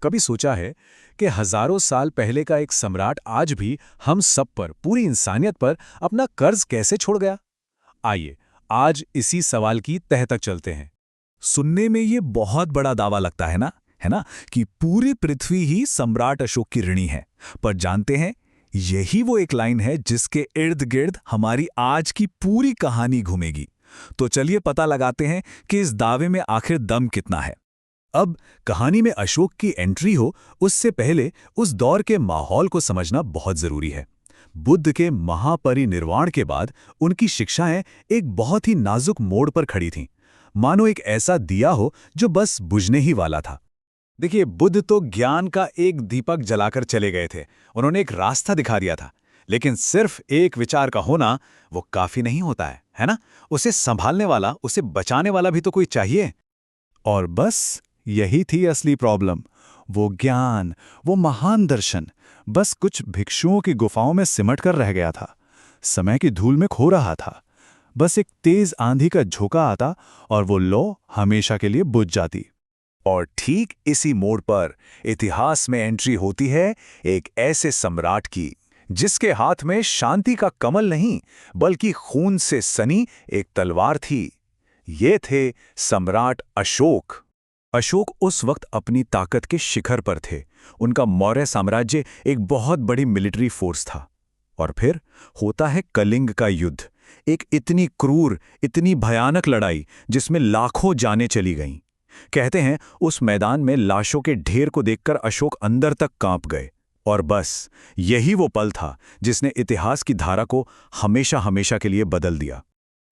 कभी सोचा है कि हजारों साल पहले का एक सम्राट आज भी हम सब पर, पूरी इंसानियत पर अपना कर्ज कैसे छोड़ गया? आइए, आज इसी सवाल की तह तक चलते हैं। सुनने में ये बहुत बड़ा दावा लगता है ना कि पूरी पृथ्वी ही सम्राट अशोक की ऋणी है। पर जानते हैं, यही वो एक लाइन है जिसके इर्द गिर्द हमारी आज की पूरी कहानी घूमेगी। तो चलिए पता लगाते हैं कि इस दावे में आखिर दम कितना है। अब कहानी में अशोक की एंट्री हो उससे पहले उस दौर के माहौल को समझना बहुत जरूरी है। बुद्ध के महापरिनिर्वाण के बाद उनकी शिक्षाएं एक बहुत ही नाजुक मोड़ पर खड़ी थीं, मानो एक ऐसा दिया हो जो बस बुझने ही वाला था। देखिए, बुद्ध तो ज्ञान का एक दीपक जलाकर चले गए थे। उन्होंने एक रास्ता दिखा दिया था। लेकिन सिर्फ एक विचार का होना वो काफी नहीं होता है ना? उसे संभालने वाला, उसे बचाने वाला भी तो कोई चाहिए। और बस यही थी असली प्रॉब्लम। वो ज्ञान, वो महान दर्शन बस कुछ भिक्षुओं की गुफाओं में सिमट कर रह गया था। समय की धूल में खो रहा था। बस एक तेज आंधी का झोंका आता और वो लौ हमेशा के लिए बुझ जाती। और ठीक इसी मोड़ पर इतिहास में एंट्री होती है एक ऐसे सम्राट की जिसके हाथ में शांति का कमल नहीं, बल्कि खून से सनी एक तलवार थी। ये थे सम्राट अशोक। अशोक उस वक्त अपनी ताकत के शिखर पर थे। उनका मौर्य साम्राज्य एक बहुत बड़ी मिलिट्री फोर्स था। और फिर होता है कलिंग का युद्ध, एक इतनी क्रूर, इतनी भयानक लड़ाई जिसमें लाखों जानें चली गईं। कहते हैं उस मैदान में लाशों के ढेर को देखकर अशोक अंदर तक कांप गए। और बस यही वो पल था जिसने इतिहास की धारा को हमेशा हमेशा के लिए बदल दिया।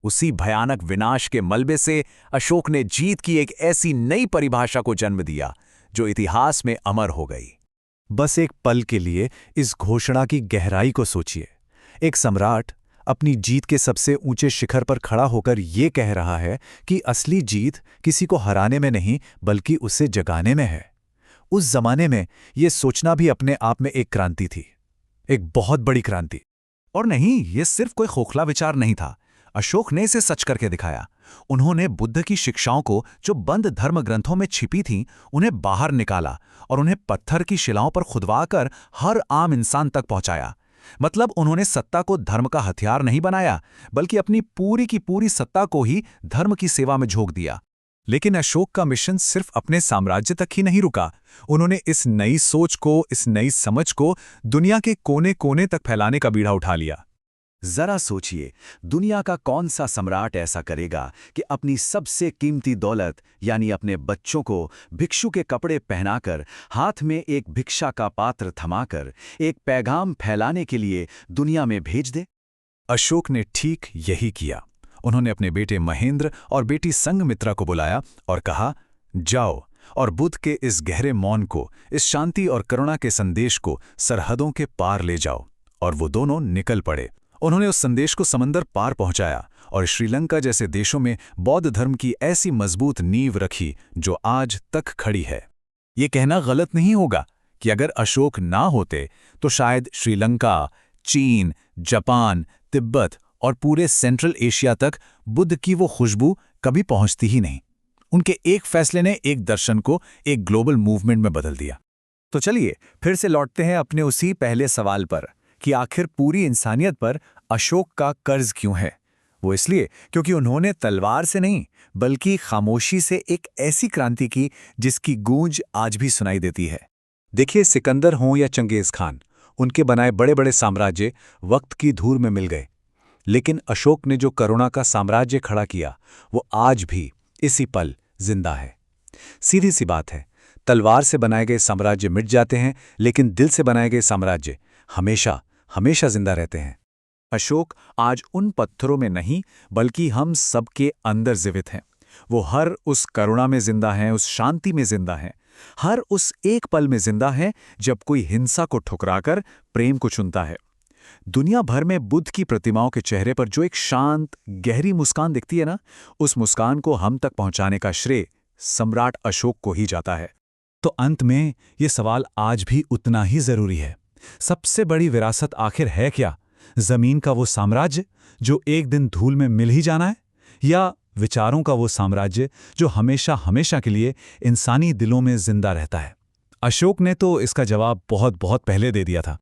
उसी भयानक विनाश के मलबे से अशोक ने जीत की एक ऐसी नई परिभाषा को जन्म दिया जो इतिहास में अमर हो गई। बस एक पल के लिए इस घोषणा की गहराई को सोचिए। एक सम्राट अपनी जीत के सबसे ऊंचे शिखर पर खड़ा होकर ये कह रहा है कि असली जीत किसी को हराने में नहीं, बल्कि उसे जगाने में है। उस जमाने में ये सोचना भी अपने आप में एक क्रांति थी, एक बहुत बड़ी क्रांति। और नहीं, ये सिर्फ कोई खोखला विचार नहीं था। अशोक ने इसे सच करके दिखाया। उन्होंने बुद्ध की शिक्षाओं को, जो बंद धर्म ग्रंथों में छिपी थीं, उन्हें बाहर निकाला और उन्हें पत्थर की शिलाओं पर खुदवाकर हर आम इंसान तक पहुंचाया। मतलब उन्होंने सत्ता को धर्म का हथियार नहीं बनाया, बल्कि अपनी पूरी की पूरी सत्ता को ही धर्म की सेवा में झोंक दिया। लेकिन अशोक का मिशन सिर्फ अपने साम्राज्य तक ही नहीं रुका। उन्होंने इस नई सोच को, इस नई समझ को दुनिया के कोने कोने तक फैलाने का बीड़ा उठा लिया। जरा सोचिए, दुनिया का कौन सा सम्राट ऐसा करेगा कि अपनी सबसे कीमती दौलत यानी अपने बच्चों को भिक्षु के कपड़े पहनाकर, हाथ में एक भिक्षा का पात्र थमाकर एक पैगाम फैलाने के लिए दुनिया में भेज दे? अशोक ने ठीक यही किया। उन्होंने अपने बेटे महेंद्र और बेटी संघमित्रा को बुलाया और कहा, जाओ और बुद्ध के इस गहरे मौन को, इस शांति और करुणा के संदेश को सरहदों के पार ले जाओ। और वो दोनों निकल पड़े। उन्होंने उस संदेश को समंदर पार पहुंचाया और श्रीलंका जैसे देशों में बौद्ध धर्म की ऐसी मजबूत नींव रखी जो आज तक खड़ी है। ये कहना गलत नहीं होगा कि अगर अशोक ना होते तो शायद श्रीलंका, चीन, जापान, तिब्बत और पूरे सेंट्रल एशिया तक बुद्ध की वो खुशबू कभी पहुंचती ही नहीं। उनके एक फैसले ने एक दर्शन को एक ग्लोबल मूवमेंट में बदल दिया। तो चलिए फिर से लौटते हैं अपने उसी पहले सवाल पर कि आखिर पूरी इंसानियत पर अशोक का कर्ज क्यों है। वो इसलिए क्योंकि उन्होंने तलवार से नहीं, बल्कि खामोशी से एक ऐसी क्रांति की जिसकी गूंज आज भी सुनाई देती है। देखिए, सिकंदर हों या चंगेज खान, उनके बनाए बड़े बड़े साम्राज्य वक्त की धूल में मिल गए। लेकिन अशोक ने जो करुणा का साम्राज्य खड़ा किया, वो आज भी इसी पल जिंदा है। सीधी सी बात है, तलवार से बनाए गए साम्राज्य मिट जाते हैं, लेकिन दिल से बनाए गए साम्राज्य हमेशा हमेशा जिंदा रहते हैं। अशोक आज उन पत्थरों में नहीं, बल्कि हम सबके अंदर जीवित हैं। वो हर उस करुणा में जिंदा हैं, उस शांति में जिंदा हैं, हर उस एक पल में जिंदा हैं जब कोई हिंसा को ठुकराकर प्रेम को चुनता है। दुनिया भर में बुद्ध की प्रतिमाओं के चेहरे पर जो एक शांत, गहरी मुस्कान दिखती है ना, उस मुस्कान को हम तक पहुंचाने का श्रेय सम्राट अशोक को ही जाता है। तो अंत में ये सवाल आज भी उतना ही जरूरी है। सबसे बड़ी विरासत आखिर है क्या? जमीन का वो साम्राज्य जो एक दिन धूल में मिल ही जाना है, या विचारों का वो साम्राज्य जो हमेशा हमेशा के लिए इंसानी दिलों में जिंदा रहता है? अशोक ने तो इसका जवाब बहुत बहुत पहले दे दिया था।